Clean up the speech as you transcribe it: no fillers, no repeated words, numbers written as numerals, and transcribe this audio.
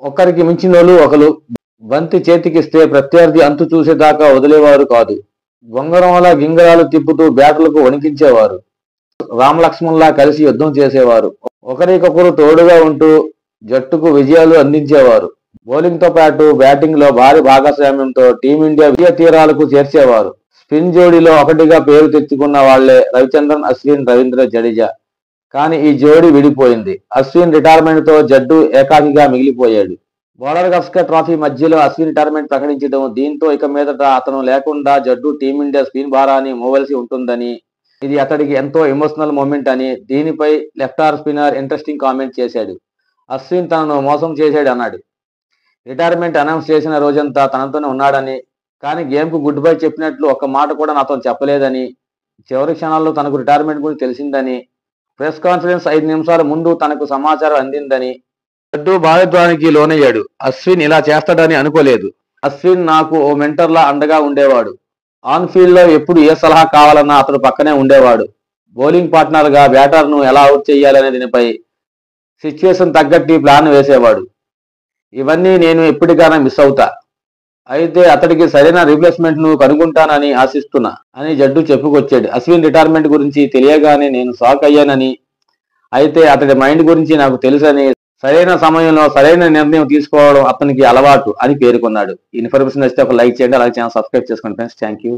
ఒకరికి మించినోళ్ళు ఒకరు. బంతి చేతికిస్తే ప్రత్యర్థి అంతు చూసేదాకా వదిలేవారు కాదు. బొంగరంలా గింగరాలు తిప్పుతూ బ్యాటర్లకు వణికించేవారు. రామలక్ష్మణ్లా కలిసి యుద్ధం చేసేవారు. ఒకరికొకరు తోడుగా ఉంటూ జట్టుకు విజయాలు అందించేవారు. బౌలింగ్తో పాటు బ్యాటింగ్లో భారీ భాగస్వామ్యంతో టీమిండియా విజయ తీరాలకు చేర్చేవారు. స్పిన్ జోడీలో ఒకటిగా పేరు తెచ్చుకున్న వాళ్లే రవిచంద్రన్, అశ్విన్, రవీంద్ర జడేజా. కానీ ఈ జోడీ విడిపోయింది. అశ్విన్ రిటైర్మెంట్తో జట్టు ఏకాకిగా మిగిలిపోయాడు. బౌలర్ గవాస్కర్ ట్రోఫీ మధ్యలో అశ్విన్ రిటైర్మెంట్ ప్రకటించడం, దీంతో ఇక మీదట అతను లేకుండా జట్టు టీమిండియా స్పిన్ భారాన్ని మోవలసి ఉంటుందని, ఇది అతడికి ఎంతో ఎమోషనల్ మూమెంట్ అని దీనిపై left arm spinner interesting comment చేశాడు. అశ్విన్ తనను మోసం చేశాడు అన్నాడు. రిటైర్మెంట్ అనౌన్స్ చేసిన రోజంతా తనతోనే ఉన్నాడని, కానీ గేమ్కు గుడ్ బై చెప్పినట్లు ఒక్క మాట కూడా నాతో చెప్పలేదని, చివరి క్షణాల్లో తనకు రిటైర్మెంట్ గురించి తెలిసిందని, ప్రెస్ కాన్ఫరెన్స్ 5 నిమిషాల ముందు తనకు సమాచారం అందిందని జట్టు భావిద్వానికి లోనయ్యాడు. అశ్విన్ ఇలా చేస్తాడని అనుకోలేదు. అశ్విన్ నాకు ఓ మెంటర్లా అండగా ఉండేవాడు. ఆన్ ఫీల్డ్లో ఎప్పుడు ఏ సలహా కావాలన్నా అతడు పక్కనే ఉండేవాడు. బౌలింగ్ పార్ట్నర్గా బ్యాటర్ను ఎలా అవుట్ చేయాలనే దీనిపై సిచ్యువేషన్ తగ్గట్టి ప్లాన్ వేసేవాడు. ఇవన్నీ నేను ఎప్పటికైనా మిస్ అవుతా. అయితే అతడికి సరైన రీప్లేస్మెంట్ ను కనుగొంటానని ఆశిస్తున్నా అని జడ్డు చెప్పుకొచ్చాడు. అశ్విన్ రిటైర్మెంట్ గురించి తెలియగానే నేను షాక్ అయ్యానని, అయితే అతడి మైండ్ గురించి నాకు తెలుసని, సరైన సమయంలో సరైన నిర్ణయం తీసుకోవడం అతనికి అలవాటు అని పేర్కొన్నాడు. ఈ ఇన్ఫర్మేషన్ నచ్చితే ఒక లైక్ చేయండి, అలాగే ఛానల్ సబ్స్క్రైబ్ చేసుకోండి ఫ్రెండ్స్. Thank you.